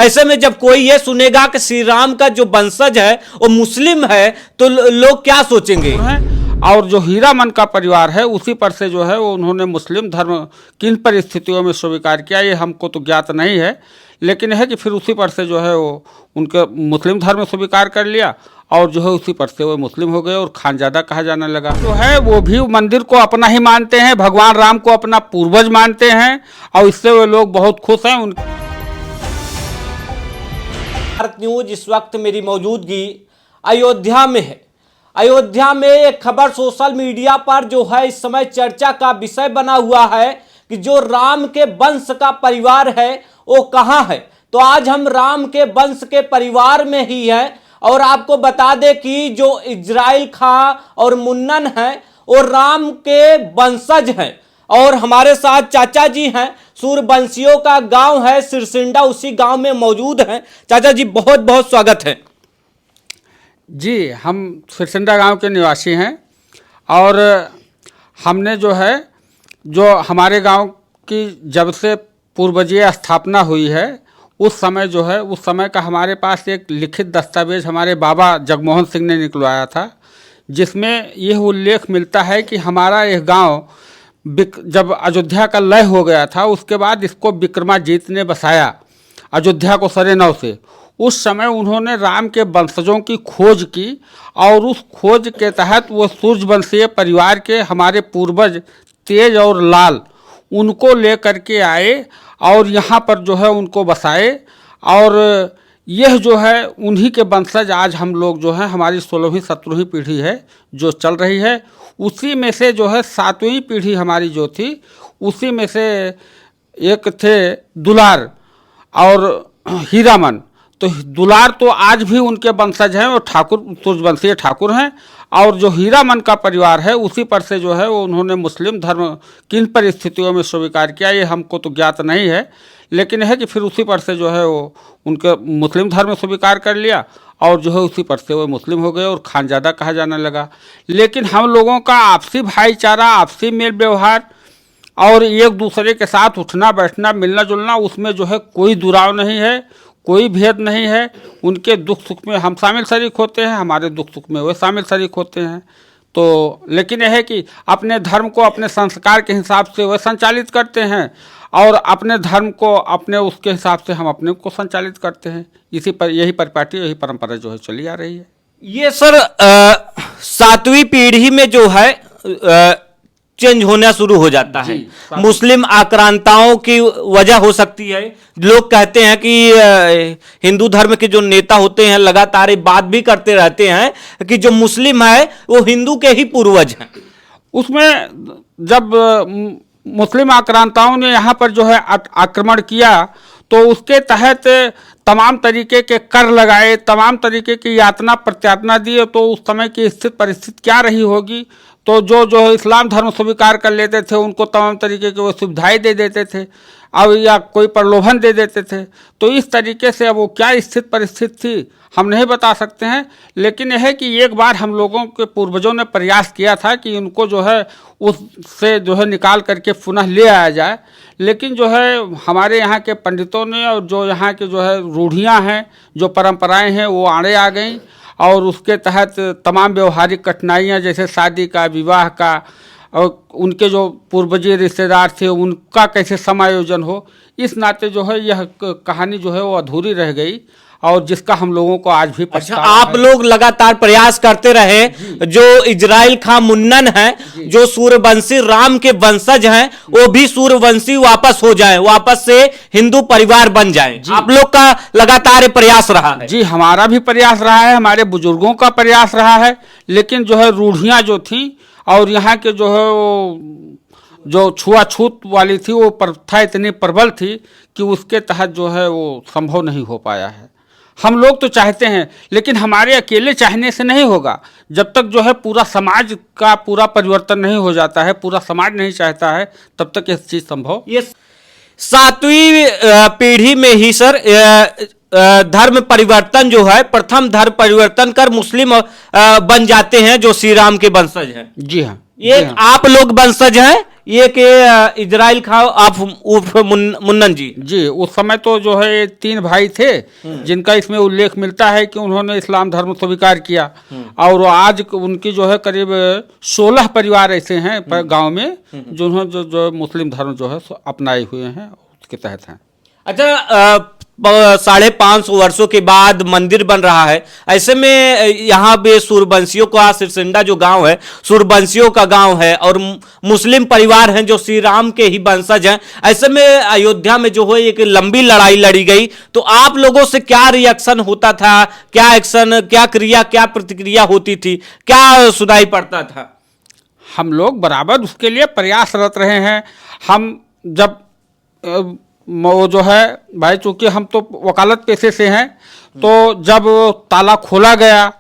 ऐसे में जब कोई ये सुनेगा कि श्री राम का जो वंशज है वो मुस्लिम है तो लोग क्या सोचेंगे। और जो हीरामन का परिवार है उसी पर से जो है वो उन्होंने मुस्लिम धर्म किन परिस्थितियों में स्वीकार किया ये हमको तो ज्ञात नहीं है, लेकिन है कि फिर उसी पर से जो है वो उनके मुस्लिम धर्म स्वीकार कर लिया और जो है उसी पर से वो मुस्लिम हो गए और खानजादा कहा जाने लगा। जो है वो भी मंदिर को अपना ही मानते हैं, भगवान राम को अपना पूर्वज मानते हैं और इससे वो लोग बहुत खुश हैं। भारत न्यूज इस वक्त मेरी मौजूदगी अयोध्या में है। अयोध्या में एक खबर सोशल मीडिया पर जो है इस समय चर्चा का विषय बना हुआ है कि जो राम के वंश का परिवार है वो कहाँ है। तो आज हम राम के वंश के परिवार में ही हैं और आपको बता दें कि जो इजराइल खां और मुन्नन है वो राम के वंशज हैं और हमारे साथ चाचा जी हैं। सूरवंशियों का गांव है सिरसिंडा, उसी गांव में मौजूद हैं। चाचा जी बहुत बहुत स्वागत है। जी, हम सिरसिंडा गांव के निवासी हैं और हमने जो है जो हमारे गांव की जब से पूर्वजीय स्थापना हुई है उस समय जो है उस समय का हमारे पास एक लिखित दस्तावेज हमारे बाबा जगमोहन सिंह ने निकलवाया था, जिसमें यह उल्लेख मिलता है कि हमारा यह गांव जब अयोध्या का लय हो गया था उसके बाद इसको विक्रमाजीत ने बसाया अयोध्या को सरे नौ से। उस समय उन्होंने राम के वंशजों की खोज की और उस खोज के तहत वो सूर्यवंशीय परिवार के हमारे पूर्वज तेज और लाल उनको लेकर के आए और यहाँ पर जो है उनको बसाए और यह जो है उन्हीं के वंशज आज हम लोग जो है हमारी 16वीं 17वीं पीढ़ी है जो चल रही है। उसी में से जो है 7वीं पीढ़ी हमारी जो थी उसी में से एक थे दुलार और हीरामन। तो दुलार तो आज भी उनके वंशज हैं और ठाकुर सूर्यवंशीय ठाकुर हैं और जो हीरामन का परिवार है उसी पर से जो है वो उन्होंने मुस्लिम धर्म किन परिस्थितियों में स्वीकार किया ये हमको तो ज्ञात नहीं है, लेकिन है कि फिर उसी पर से जो है वो उनके मुस्लिम धर्म स्वीकार कर लिया और जो है उसी पर से वो मुस्लिम हो गए और खानजादा कहा जाने लगा। लेकिन हम लोगों का आपसी भाईचारा, आपसी मेल व्यवहार और एक दूसरे के साथ उठना बैठना मिलना जुलना उसमें जो है कोई दुराव नहीं है, कोई भेद नहीं है। उनके दुख सुख में हम शामिल शरीक होते हैं, हमारे दुख सुख में वे शामिल शरीक होते हैं। तो लेकिन यह है कि अपने धर्म को अपने संस्कार के हिसाब से वे संचालित करते हैं और अपने धर्म को अपने उसके हिसाब से हम अपने को संचालित करते हैं। इसी पर यही परिपाटी यही परंपरा जो है चली आ रही है। ये सर 7वीं पीढ़ी में जो है चेंज होना शुरू हो जाता है। मुस्लिम आक्रांताओं की वजह हो सकती है। लोग कहते हैं कि हिंदू धर्म के जो नेता होते हैं लगातार बात भी करते रहते हैं कि जो मुस्लिम है वो हिंदू के ही पूर्वज हैं। उसमें जब मुस्लिम आक्रांताओं ने यहाँ पर जो है आक्रमण किया तो उसके तहत तमाम तरीके के कर लगाए, तमाम तरीके की यातना प्रत्यातना दिए। तो उस समय की स्थिति परिस्थिति क्या रही होगी, तो जो इस्लाम धर्म स्वीकार कर लेते थे उनको तमाम तरीके की वो सुविधाएं दे देते थे अब या कोई प्रलोभन दे देते थे। तो इस तरीके से अब वो क्या स्थिति परिस्थिति थी हम नहीं बता सकते हैं, लेकिन यह है कि एक बार हम लोगों के पूर्वजों ने प्रयास किया था कि इनको जो है उससे जो है निकाल करके पुनः ले आया जाए। लेकिन जो है हमारे यहाँ के पंडितों ने और जो यहाँ के जो है रूढ़ियाँ हैं जो परंपराएं हैं वो आड़े आ गईं और उसके तहत तमाम व्यवहारिक कठिनाइयाँ जैसे शादी का, विवाह का और उनके जो पूर्वजीय रिश्तेदार थे उनका कैसे समायोजन हो, इस नाते जो है यह कहानी जो है वो अधूरी रह गई और जिसका हम लोगों को आज भी पछतावा है। आप लोग लगातार प्रयास करते रहे, जो इजराइल खां मुन्नन है जो सूर्यवंशी राम के वंशज हैं वो भी सूर्यवंशी वापस हो जाए, वापस से हिंदू परिवार बन जाए। आप लोग का लगातार प्रयास रहा है। जी, हमारा भी प्रयास रहा है, हमारे बुजुर्गों का प्रयास रहा है, लेकिन जो है रूढ़ियाँ जो थी और यहाँ के जो है वो जो छुआछूत वाली थी वो प्रथा इतनी प्रबल थी कि उसके तहत जो है वो संभव नहीं हो पाया है। हम लोग तो चाहते हैं लेकिन हमारे अकेले चाहने से नहीं होगा। जब तक जो है पूरा समाज का पूरा परिवर्तन नहीं हो जाता है, पूरा समाज नहीं चाहता है, तब तक ये चीज़ संभव। ये 7वीं पीढ़ी में ही सर धर्म परिवर्तन जो है प्रथम धर्म परिवर्तन कर मुस्लिम बन जाते हैं जो श्री राम के वंशज हैं। जी हाँ, ये आप लोग वंशज हैं ये कि इजराइल खान आप उर्फ मुन्नन जी। जी, उस समय तो जो है ये 3 भाई थे जिनका इसमें उल्लेख मिलता है कि उन्होंने इस्लाम धर्म स्वीकार किया। और आज उनकी जो है करीब 16 परिवार ऐसे हैं गांव में जिन्होंने जो मुस्लिम धर्म जो है अपनाए हुए हैं, उसके तहत हैं। अच्छा, 550 वर्षों के बाद मंदिर बन रहा है, ऐसे में यहाँ पे सूरबंशियों का सिरसिंडा जो गांव है सूरबंशियों का गांव है और मुस्लिम परिवार हैं जो श्री राम के ही वंशज हैं। ऐसे में अयोध्या में जो है एक लंबी लड़ाई लड़ी गई, तो आप लोगों से क्या रिएक्शन होता था, क्या एक्शन, क्या क्रिया, क्या प्रतिक्रिया होती थी, क्या सुनाई पड़ता था? हम लोग बराबर उसके लिए प्रयासरत रहे हैं। हम जब वो जो है भाई, चूंकि हम तो वकालत पेशे से हैं, तो जब ताला खोला गया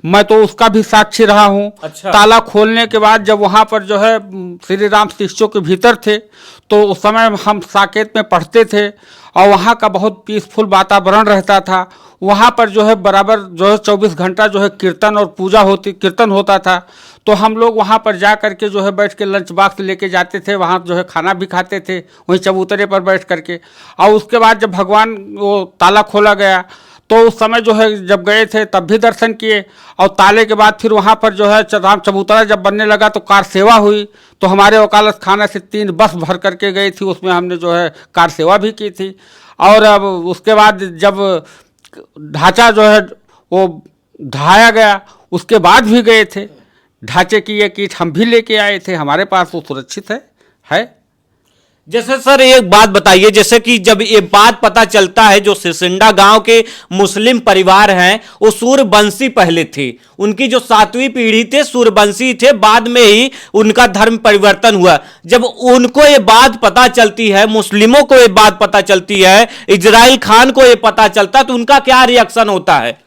मैं तो उसका भी साक्षी रहा हूँ। अच्छा। ताला खोलने के बाद जब वहाँ पर जो है श्री राम शिष्यों के भीतर थे, तो उस समय हम साकेत में पढ़ते थे और वहाँ का बहुत पीसफुल वातावरण रहता था। वहाँ पर जो है बराबर जो है 24 घंटा जो है कीर्तन और कीर्तन होता था। तो हम लोग वहाँ पर जा करके जो है बैठ के लंच बॉक्स लेके जाते थे, वहाँ जो है खाना भी खाते थे वहीं चबूतरे पर बैठ करके। और उसके बाद जब भगवान वो ताला खोला गया तो उस समय जो है जब गए थे तब भी दर्शन किए, और ताले के बाद फिर वहाँ पर जो है राम चबूतरा जब बनने लगा तो कार सेवा हुई। तो हमारे वकालत खाना से 3 बस भर करके गई थी, उसमें हमने जो है कार सेवा भी की थी। और अब उसके बाद जब ढांचा जो है वो ढाया गया उसके बाद भी गए थे। ढांचे की ये किट हम भी लेके आए थे, हमारे पास वो सुरक्षित है। जैसे सर एक बात बताइए, जैसे कि जब ये बात पता चलता है, जो सिरसिंडा गांव के मुस्लिम परिवार हैं वो सूरबंशी पहले थे, उनकी जो 7वीं पीढ़ी थे सूरबंशी थे, बाद में ही उनका धर्म परिवर्तन हुआ। जब उनको ये बात पता चलती है, मुस्लिमों को ये बात पता चलती है, इजराइल खान को ये पता चलता, तो उनका क्या रिएक्शन होता है?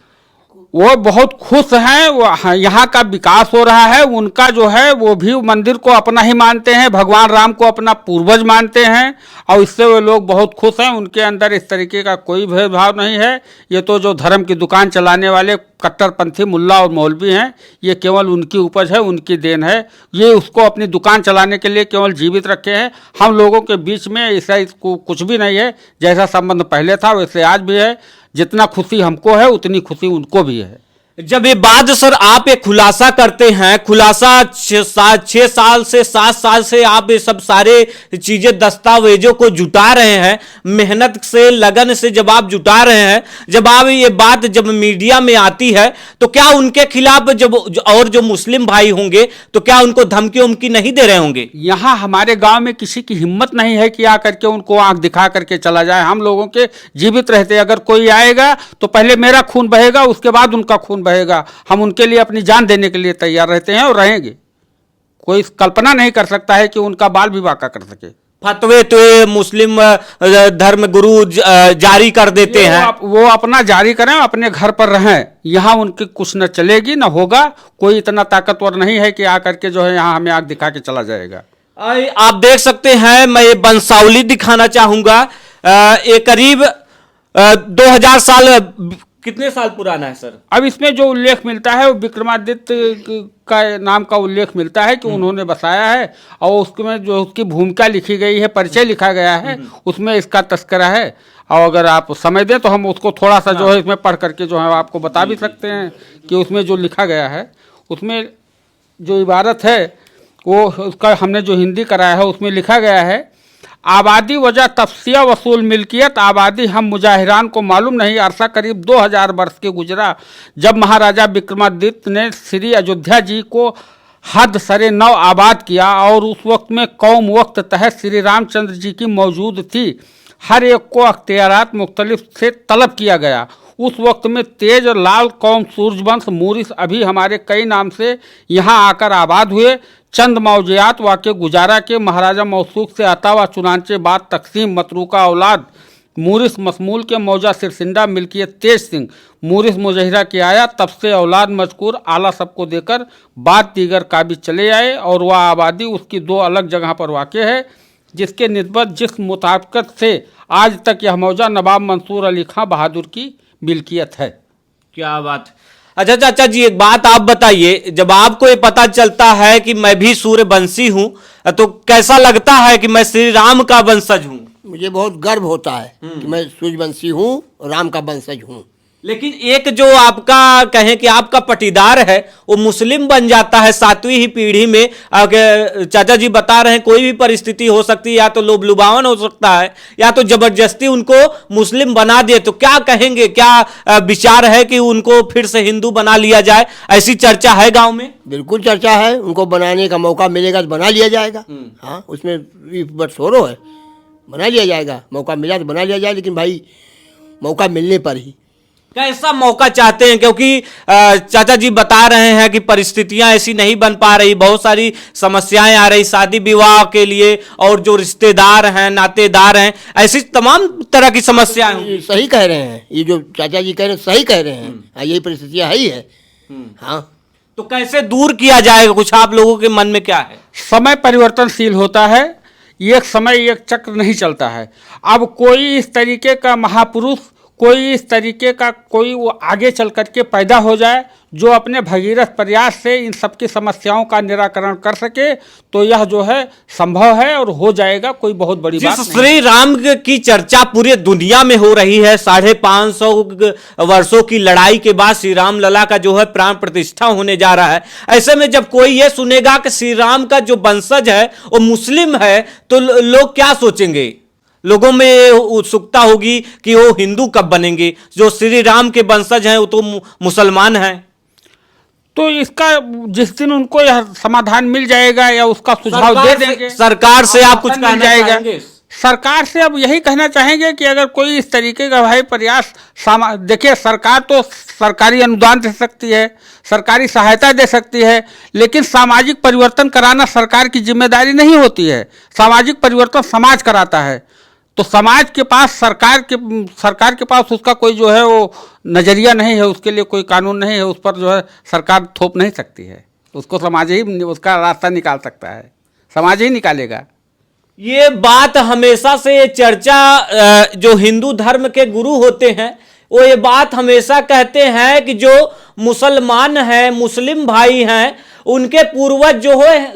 वो बहुत खुश हैं, वो यहाँ का विकास हो रहा है। उनका जो है वो भी मंदिर को अपना ही मानते हैं, भगवान राम को अपना पूर्वज मानते हैं, और इससे वो लोग बहुत खुश हैं। उनके अंदर इस तरीके का कोई भेदभाव नहीं है। ये तो जो धर्म की दुकान चलाने वाले कट्टरपंथी मुल्ला और मौलवी हैं, ये केवल उनकी उपज है, उनकी देन है। ये उसको अपनी दुकान चलाने के लिए केवल जीवित रखे हैं। हम लोगों के बीच में ऐसा कुछ भी नहीं है। जैसा संबंध पहले था वैसे आज भी है। जितना खुशी हमको है उतनी खुशी उनको भी है। जब ये बात सर आप एक खुलासा करते हैं, खुलासा 6 साल से 7 साल से आप ये सब सारे चीजें दस्तावेजों को जुटा रहे हैं, मेहनत से लगन से जब आप जुटा रहे हैं, जब आप ये बात जब मीडिया में आती है, तो क्या उनके खिलाफ जब और जो मुस्लिम भाई होंगे तो क्या उनको धमकी उमकी नहीं दे रहे होंगे? यहाँ हमारे गांव में किसी की हिम्मत नहीं है कि आकर के उनको आंख दिखा करके चला जाए। हम लोगों के जीवित रहते अगर कोई आएगा तो पहले मेरा खून बहेगा, उसके बाद उनका खून बहेगा। हम उनके लिए अपनी जान देने के लिए तैयार रहते हैं और रहेंगे। कोई कल्पना नहीं कर सकता है कि उनका बाल विवाह कर सके। फतवे तो मुस्लिम धर्म गुरु जारी कर देते हैं, वो अपना जारी करें, अपने घर पर रहें। यहाँ उनकी कुछ न चलेगी न होगा। कोई इतना ताकतवर नहीं है कि आकर के जो है यहाँ हमें आग दिखा के चला जाएगा। आप देख सकते हैं, मैं ये वंशावली दिखाना चाहूंगा। ये करीब 2000 साल, कितने साल पुराना है सर? अब इसमें जो उल्लेख मिलता है वो विक्रमादित्य का नाम का उल्लेख मिलता है कि उन्होंने बसाया है, और उसमें जो उसकी भूमिका लिखी गई है, परिचय लिखा गया है, उसमें इसका तस्करा है। और अगर आप समय दें तो हम उसको थोड़ा सा जो है इसमें पढ़ करके जो है आपको बता भी सकते हैं कि उसमें जो लिखा गया है, उसमें जो इबारत है वो उसका हमने जो हिंदी कराया है उसमें लिखा गया है, आबादी वजह तफसिया वसूल मिल्कियत आबादी हम मुजाहिरान को मालूम नहीं। अरसा करीब 2000 वर्ष के गुजरा जब महाराजा विक्रमादित्य ने श्री अयोध्या जी को हद सरे नौ आबाद किया, और उस वक्त में कौम वक्त तहत श्री रामचंद्र जी की मौजूद थी। हर एक को अख्तियारात मुख्तलिफ से तलब किया गया। उस वक्त में तेज लाल कौम सूर्यवंश मूरिस अभी हमारे कई नाम से यहाँ आकर आबाद हुए। चंद मौजियात वाक़े गुजारा के महाराजा मौसूक से आता व चुनाचे बाद तकसीम मतरूका औलाद मूरिस मसमूल के मौजा सिरसिंडा मिल्कियत तेज सिंह मूरिस मुजहिरा के आया। तब से औलाद मजकूर आला सबको देकर बाद दीगर काबिज चले आए, और वह आबादी उसकी 2 अलग जगह पर वाक़े है, जिसके निस्बत जिस मुताबिकत से आज तक यह मौजा नवाब मंसूर अली खां बहादुर की मिल्कियत है। क्या बात। अच्छा चाचा जी, एक बात आप बताइए, जब आपको ये पता चलता है कि मैं भी सूर्यवंशी हूं, तो कैसा लगता है कि मैं श्री राम का वंशज हूं? मुझे बहुत गर्व होता है कि मैं सूर्यवंशी हूँ, राम का वंशज हूँ। लेकिन एक जो आपका कहें कि आपका पटीदार है वो मुस्लिम बन जाता है 7वीं ही पीढ़ी में। अगर चाचा जी बता रहे हैं कोई भी परिस्थिति हो सकती है, या तो लोभ लुभावन हो सकता है या तो जबरदस्ती उनको मुस्लिम बना दिए, तो क्या कहेंगे, क्या विचार है कि उनको फिर से हिंदू बना लिया जाए? ऐसी चर्चा है गांव में? बिल्कुल चर्चा है, उनको बनाने का मौका मिलेगा तो बना लिया जाएगा। हाँ, उसमें बटसोरो है, बना लिया जाएगा, मौका मिला तो बना लिया जाए, लेकिन भाई मौका मिलने पर ही। कैसा मौका चाहते हैं? क्योंकि चाचा जी बता रहे हैं कि परिस्थितियां ऐसी नहीं बन पा रही, बहुत सारी समस्याएं आ रही शादी विवाह के लिए, और जो रिश्तेदार हैं, नातेदार हैं, ऐसी तमाम तरह की समस्याएं हैं। सही कह रहे हैं, ये जो चाचा जी कह रहे हैं सही कह रहे हैं। हाँ, यही परिस्थितियाँ है ही है। हाँ, तो कैसे दूर किया जाएगा? कुछ आप लोगों के मन में क्या है? समय परिवर्तनशील होता है, एक समय एक चक्र नहीं चलता है। अब कोई इस तरीके का महापुरुष, कोई इस तरीके का कोई वो आगे चल करके पैदा हो जाए जो अपने भगीरथ प्रयास से इन सबकी समस्याओं का निराकरण कर सके, तो यह जो है संभव है और हो जाएगा, कोई बहुत बड़ी बात नहीं। श्री राम की चर्चा पूरी दुनिया में हो रही है। 550 वर्षों की लड़ाई के बाद श्री राम लला का जो है प्राण प्रतिष्ठा होने जा रहा है। ऐसे में जब कोई ये सुनेगा कि श्री राम का जो वंशज है वो मुस्लिम है, तो लोग क्या सोचेंगे? लोगों में उत्सुकता होगी कि वो हिंदू कब बनेंगे, जो श्री राम के वंशज हैं वो तो मुसलमान हैं। तो इसका जिस दिन उनको यह समाधान मिल जाएगा या उसका सुझाव दे देंगे, सरकार से आप कुछ कहना चाहेंगे? सरकार से अब यही कहना चाहेंगे कि अगर कोई इस तरीके का भाई प्रयास, देखिए सरकार तो सरकारी अनुदान दे सकती है, सरकारी सहायता दे सकती है, लेकिन सामाजिक परिवर्तन कराना सरकार की जिम्मेदारी नहीं होती है। सामाजिक परिवर्तन समाज कराता है। तो समाज के पास, सरकार के पास उसका कोई जो है वो नज़रिया नहीं है, उसके लिए कोई कानून नहीं है, उस पर जो है सरकार थोप नहीं सकती है। उसको समाज ही उसका रास्ता निकाल सकता है, समाज ही निकालेगा। ये बात हमेशा से चर्चा, जो हिंदू धर्म के गुरु होते हैं वो ये बात हमेशा कहते हैं कि जो मुसलमान हैं, मुस्लिम भाई हैं, उनके पूर्वज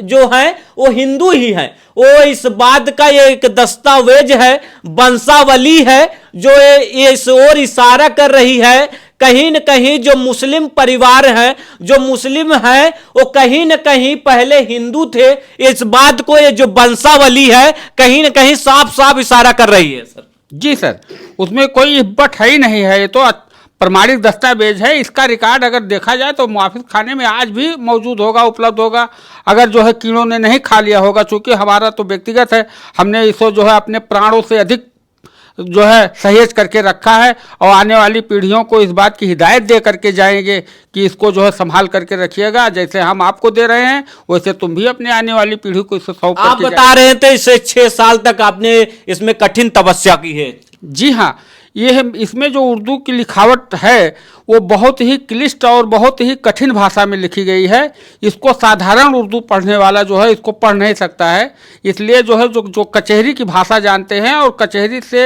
जो हैं वो हिंदू ही हैं। वो इस बात का ये एक दस्तावेज है, वंशावली है, जो ये इस ओर इशारा कर रही है। कहीं न कहीं जो मुस्लिम परिवार हैं, जो मुस्लिम हैं, वो कहीं न कहीं पहले हिंदू थे। इस बात को ये जो वंशावली है कहीं न कहीं साफ साफ इशारा कर रही है। सर जी सर, उसमें कोई बट है ही नहीं है, ये तो प्रमाणिक दस्तावेज है। इसका रिकॉर्ड अगर देखा जाए तो मुआफिज खाने में आज भी मौजूद होगा, उपलब्ध होगा, अगर जो है कीड़ों ने नहीं खा लिया होगा। चूँकि हमारा तो व्यक्तिगत है, हमने इसको जो है अपने प्राणों से अधिक जो है सहेज करके रखा है, और आने वाली पीढ़ियों को इस बात की हिदायत दे करके जाएंगे कि इसको जो है संभाल करके रखिएगा। जैसे हम आपको दे रहे हैं वैसे तुम भी अपने आने वाली पीढ़ी को इससे सौंप करके। आप बता रहे थे इसे 6 साल तक आपने इसमें कठिन तपस्या की है। जी हाँ, ये इसमें जो उर्दू की लिखावट है वो बहुत ही क्लिष्ट और बहुत ही कठिन भाषा में लिखी गई है। इसको साधारण उर्दू पढ़ने वाला जो है इसको पढ़ नहीं सकता है। इसलिए जो है जो कचहरी की भाषा जानते हैं और कचहरी से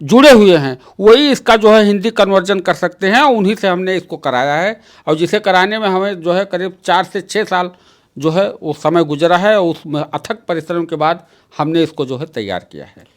जुड़े हुए हैं वही इसका जो है हिंदी कन्वर्जन कर सकते हैं, उन्हीं से हमने इसको कराया है। और जिसे कराने में हमें जो है करीब 4 से 6 साल जो है वो समय गुजरा है, और उसमें अथक परिश्रम के बाद हमने इसको जो है तैयार किया है।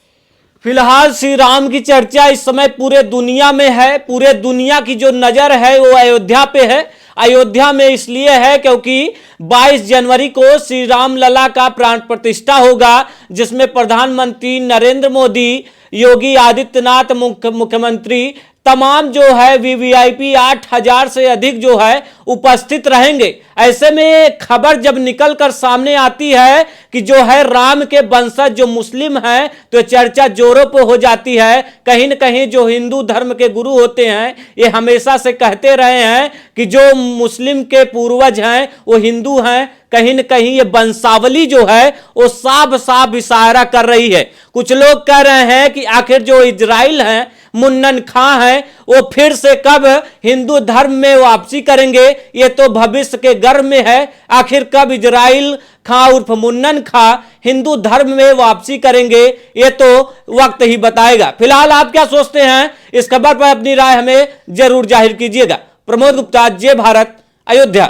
फिलहाल श्री राम की चर्चा इस समय पूरे दुनिया में है। पूरे दुनिया की जो नजर है वो अयोध्या पे है। अयोध्या में इसलिए है क्योंकि 22 जनवरी को श्री राम लला का प्राण प्रतिष्ठा होगा, जिसमें प्रधानमंत्री नरेंद्र मोदी, योगी आदित्यनाथ मुख्यमंत्री, तमाम जो है वीवीआईपी 8000 से अधिक जो है उपस्थित रहेंगे। ऐसे में खबर जब निकल कर सामने आती है कि जो है राम के वंशज जो मुस्लिम हैं, तो चर्चा जोरों पर हो जाती है। कहीं न कहीं जो हिंदू धर्म के गुरु होते हैं ये हमेशा से कहते रहे हैं कि जो मुस्लिम के पूर्वज हैं वो हिंदू हैं। कहीं न कहीं ये वंशावली जो है वो साफ साफ इशारा कर रही है। कुछ लोग कह रहे हैं कि आखिर जो इजराइल हैं, मुन्नन खां हैं, वो फिर से कब हिंदू धर्म में वापसी करेंगे, ये तो भविष्य के गर्भ में है। आखिर कब इजराइल खां उर्फ मुन्नन खां हिंदू धर्म में वापसी करेंगे, ये तो वक्त ही बताएगा। फिलहाल आप क्या सोचते हैं इस खबर पर अपनी राय हमें जरूर जाहिर कीजिएगा। प्रमोद गुप्ता, जय भारत, अयोध्या।